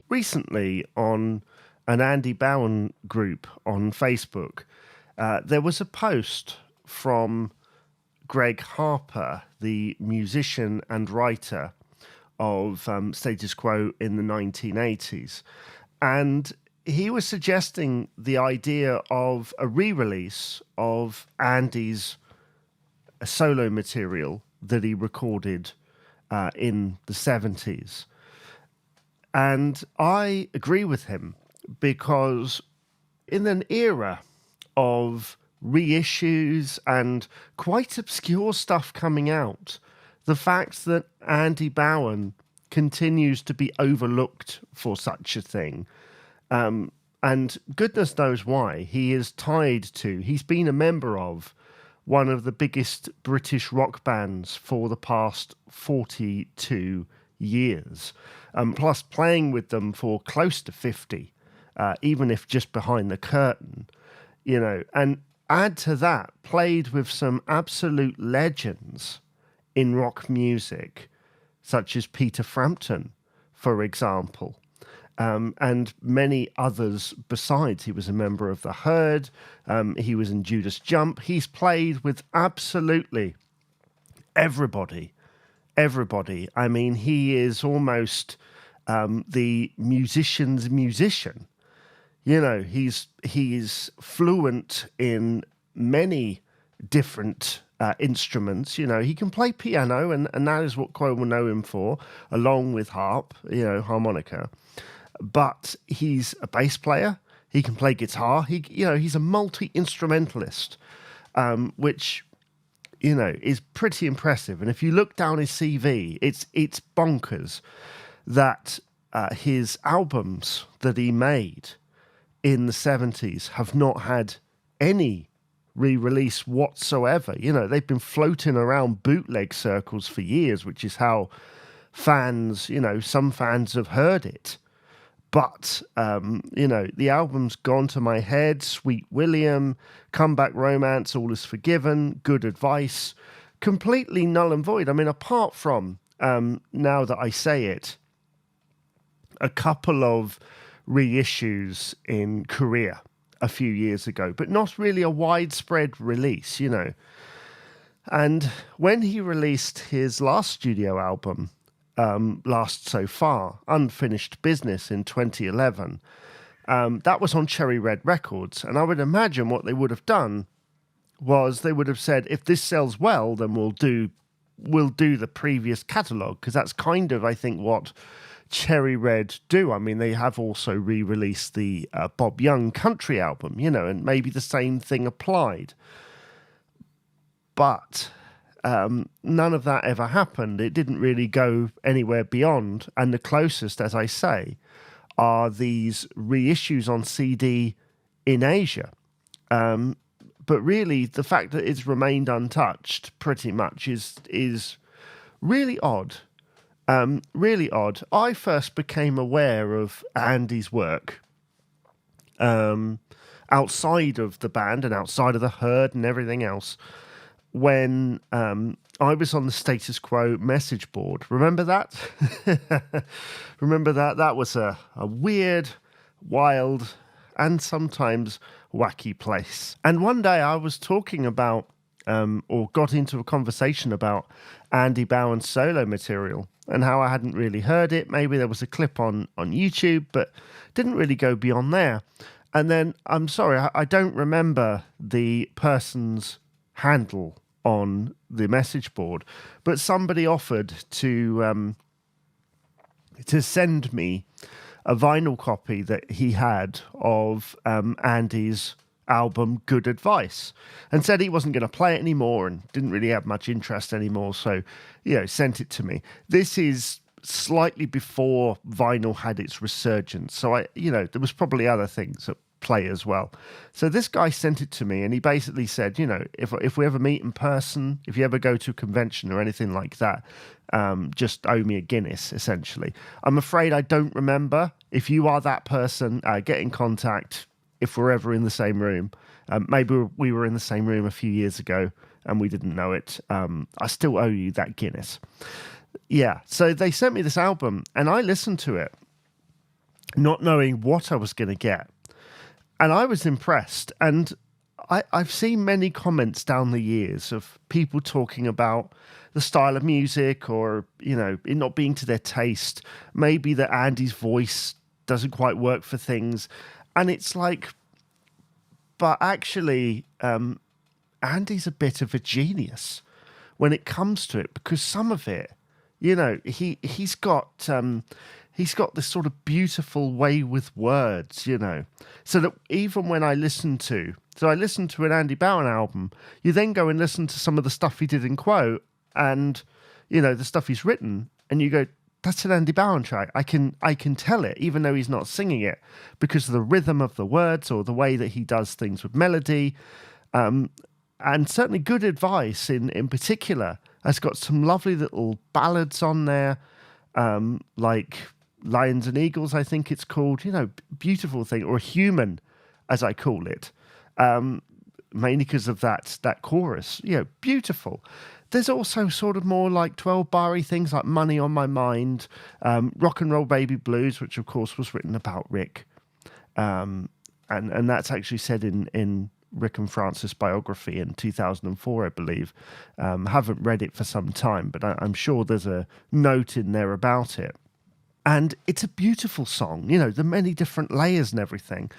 recently on an Andy Bown group on Facebook, there was a post from Greg Harper, the musician and writer of Status Quo in the 1980s. And he was suggesting the idea of a re-release of Andy's solo material that he recorded in the 70s. And I agree with him because in an era of reissues and quite obscure stuff coming out, the fact that Andy Bown continues to be overlooked for such a thing, and goodness knows why, he's been a member of one of the biggest British rock bands for the past 42 years, plus playing with them for close to 50, even if just behind the curtain, and add to that, played with some absolute legends in rock music, such as Peter Frampton, for example, and many others besides. He was a member of The Herd, he was in Judas Jump. He's played with absolutely everybody. I mean, he is almost the musician's musician. He's fluent in many different instruments. He can play piano, and that is what Quo will know him for, along with harp, harmonica. But he's a bass player. He can play guitar. He's a multi-instrumentalist, which is pretty impressive. And if you look down his CV, it's bonkers that his albums that he made in the 70s have not had any re-release whatsoever. They've been floating around bootleg circles for years, which is how fans, some fans have heard it. But, the album's Gone to My Head, Sweet William, Comeback Romance, All Is Forgiven, Good Advice, completely null and void. I mean, apart from, now that I say it, a couple of reissues in Korea a few years ago, but not really a widespread release, And when he released his last studio album, Last So Far, Unfinished Business, in 2011, that was on Cherry Red Records. And I would imagine what they would have done was they would have said, if this sells well, then we'll do the previous catalogue, because that's kind of, I think, what Cherry Red do. I mean, they have also re-released the Bob Young country album, and maybe the same thing applied. But none of that ever happened. It didn't really go anywhere beyond. And the closest, as I say, are these reissues on CD in Asia. But really, the fact that it's remained untouched pretty much is really odd. Really odd. I first became aware of Andy's work outside of the band and outside of the Herd and everything else when I was on the Status Quo message board. Remember that? Remember that? That was a weird, wild, and sometimes wacky place. And one day I was talking about, or got into a conversation about Andy Bown's solo material and how I hadn't really heard it. Maybe there was a clip on YouTube, but didn't really go beyond there. And then, I'm sorry, I don't remember the person's handle on the message board, but somebody offered to send me a vinyl copy that he had of Andy's album Good Advice, and said he wasn't going to play it anymore and didn't really have much interest anymore, so sent it to me. This is slightly before vinyl had its resurgence, so there was probably other things at play as well. So this guy sent it to me, and he basically said, if we ever meet in person, if you ever go to a convention or anything like that, just owe me a Guinness, essentially. I'm afraid I don't remember. If you are that person, get in contact if we're ever in the same room. Maybe we were in the same room a few years ago and we didn't know it. I still owe you that Guinness. Yeah, so they sent me this album and I listened to it. not knowing what I was going to get. And I was impressed. And I've seen many comments down the years of people talking about the style of music, or, it not being to their taste. Maybe that Andy's voice doesn't quite work for things. And it's like, but actually, Andy's a bit of a genius when it comes to it, because some of it, he's got this sort of beautiful way with words, so that even when I listened to an Andy Bown album, you then go and listen to some of the stuff he did in Quo, and the stuff he's written, and you go, that's an Andy Bown track. I can tell it, even though he's not singing it, because of the rhythm of the words or the way that he does things with melody. And certainly Good Advice in particular has got some lovely little ballads on there, like Lions and Eagles, I think it's called, beautiful thing, or Human, as I call it, mainly because of that chorus, beautiful. There's also sort of more like 12-bar-y things like Money on My Mind, Rock and Roll Baby Blues, which of course was written about Rick. And that's actually said in Rick and Francis' biography in 2004, I believe. Haven't read it for some time, but I'm sure there's a note in there about it. And it's a beautiful song, the many different layers and everything.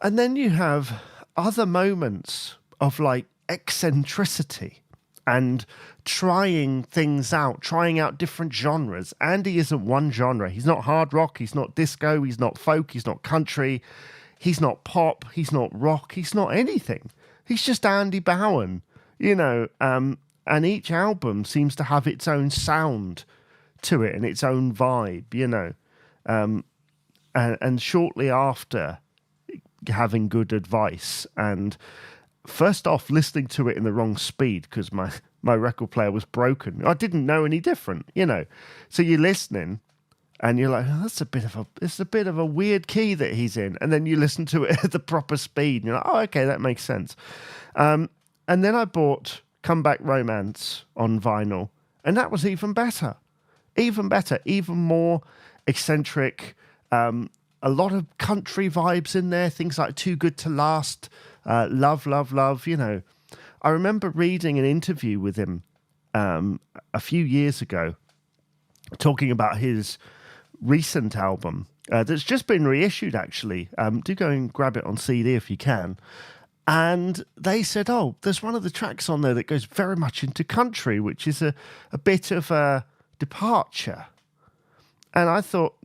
And then you have other moments of like eccentricity and trying things out, trying out different genres. Andy isn't one genre. He's not hard rock, he's not disco, he's not folk, he's not country, he's not pop, he's not rock, he's not anything. He's just Andy Bown, and each album seems to have its own sound to it and its own vibe, and shortly after having Good Advice, and first off listening to it in the wrong speed because my record player was broken. I didn't know any different, so you're listening and you're like, oh, it's a bit of a weird key that he's in, and then you listen to it at the proper speed and you're like, oh, okay, that makes sense. And then I bought Comeback Romance on vinyl, and that was even better, even more eccentric. A lot of country vibes in there, things like Too Good to Last, Love, Love, Love. I remember reading an interview with him a few years ago talking about his recent album that's just been reissued, actually. Do go and grab it on CD if you can. And they said, oh, there's one of the tracks on there that goes very much into country, which is a bit of a departure. And I thought,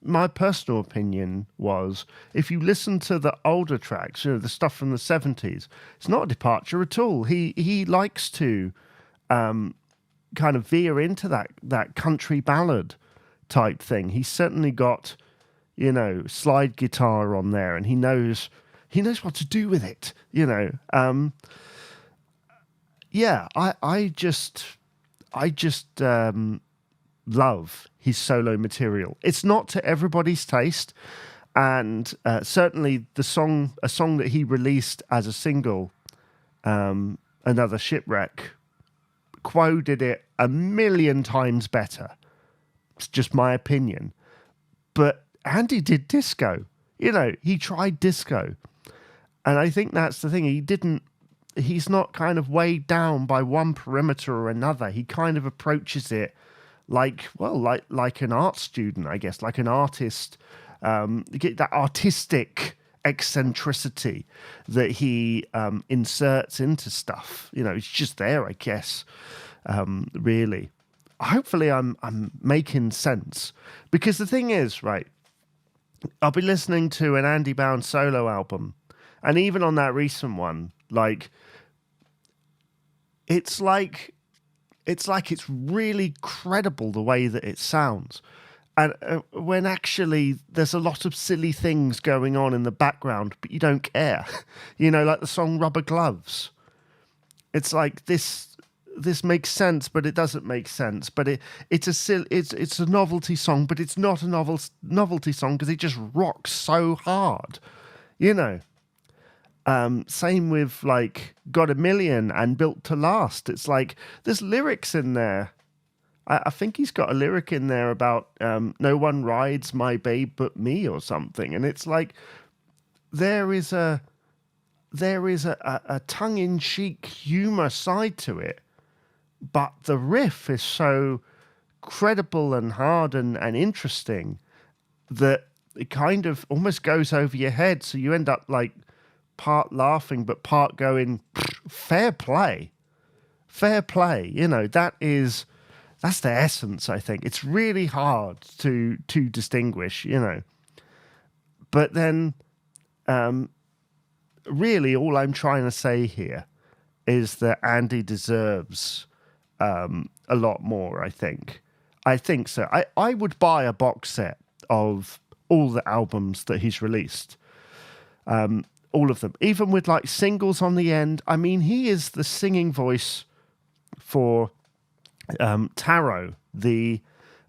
my personal opinion was, if you listen to the older tracks, the stuff from the 70s, it's not a departure at all. He likes to kind of veer into that country ballad type thing. He's certainly got, slide guitar on there, and he knows what to do with it. I just love his solo material. It's not to everybody's taste, and certainly a song that he released as a single, Another Shipwreck, Quo did it a million times better. It's just my opinion. But Andy did disco. He tried disco. And I think that's the thing. He's not kind of weighed down by one perimeter or another. He kind of approaches it like an art student, I guess, like an artist. Get that artistic eccentricity that he inserts into stuff. It's just there, I guess. Really, hopefully, I'm making sense, because the thing is, right, I'll be listening to an Andy Bown solo album, and even on that recent one, it's really credible the way that it sounds. And when actually there's a lot of silly things going on in the background, but you don't care. Like the song Rubber Gloves. It's like this makes sense, but it doesn't make sense. But it's a novelty song, but it's not a novelty song because it just rocks so hard. Same with Got a Million and Built to Last. It's like there's lyrics in there. I think he's got a lyric in there about no one rides my babe but me or something, and it's like there is a tongue-in-cheek humor side to it, but the riff is so credible and hard and interesting that it kind of almost goes over your head, so you end up like part laughing but part going, fair play. That's the essence. I think it's really hard to distinguish, but then really all I'm trying to say here is that Andy deserves a lot more. I think so. I would buy a box set of all the albums that he's released, all of them, even with like singles on the end. I mean, he is the singing voice for Tarot, the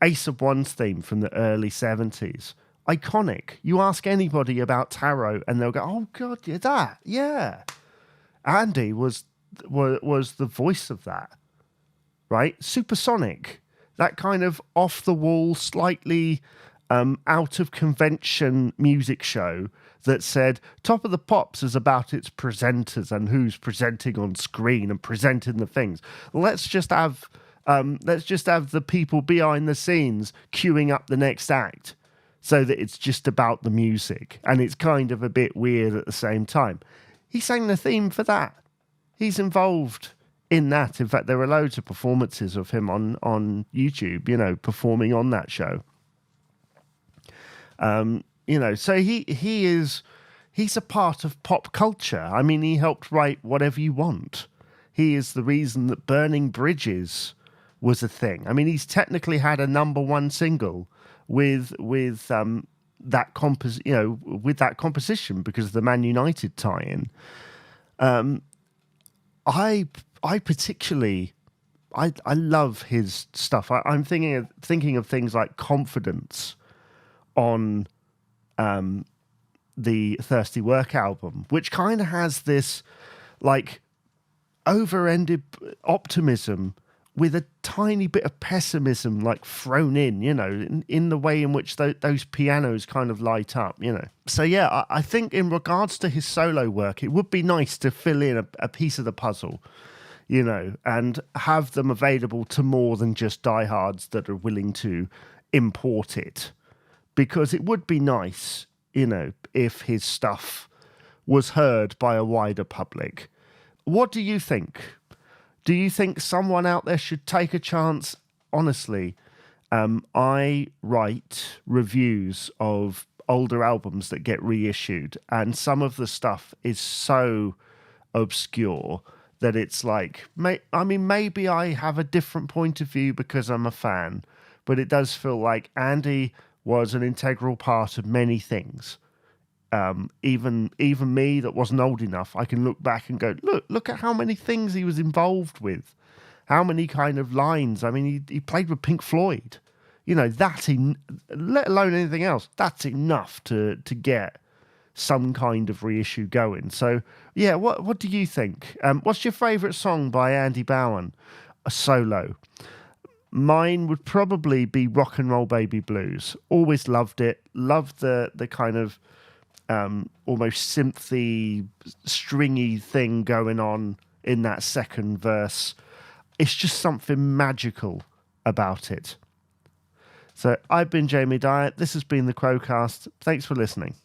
Ace of Wands theme from the early 70s. Iconic. You ask anybody about Tarot and they'll go, oh God, yeah, that, yeah. Andy was the voice of that, right? Supersonic, that kind of off the wall, slightly out of convention music show that said Top of the Pops is about its presenters and who's presenting on screen and presenting the things. Let's just have the people behind the scenes queuing up the next act, so that it's just about the music and it's kind of a bit weird at the same time. He sang the theme for that. He's involved in that. In fact, there are loads of performances of him on YouTube, performing on that show. So he's a part of pop culture. I mean, he helped write Whatever You Want. He is the reason that Burning Bridges was a thing. I mean, he's technically had a number one single with that composition because of the Man United tie-in. I particularly love his stuff. I'm thinking of things like Confidence on the Thirsty Work album, which kind of has this like over-ended optimism with a tiny bit of pessimism like thrown in the way in which those pianos kind of light up, So yeah, I think in regards to his solo work, it would be nice to fill in a piece of the puzzle, and have them available to more than just diehards that are willing to import it. Because it would be nice, if his stuff was heard by a wider public. What do you think? Do you think someone out there should take a chance? Honestly, I write reviews of older albums that get reissued, and some of the stuff is so obscure that it's like, maybe I have a different point of view because I'm a fan, but it does feel like Andy was an integral part of many things. Even me that wasn't old enough, I can look back and go, look at how many things he was involved with, how many kind of lines. I mean, he played with Pink Floyd, let alone anything else. That's enough to get some kind of reissue going. So yeah, what do you think? What's your favourite song by Andy Bown, a solo? Mine would probably be Rock and Roll Baby Blues. Always loved it. Loved the kind of almost synthy, stringy thing going on in that second verse. It's just something magical about it. So I've been Jamie Dyer. This has been the Quo-Cast. Thanks for listening.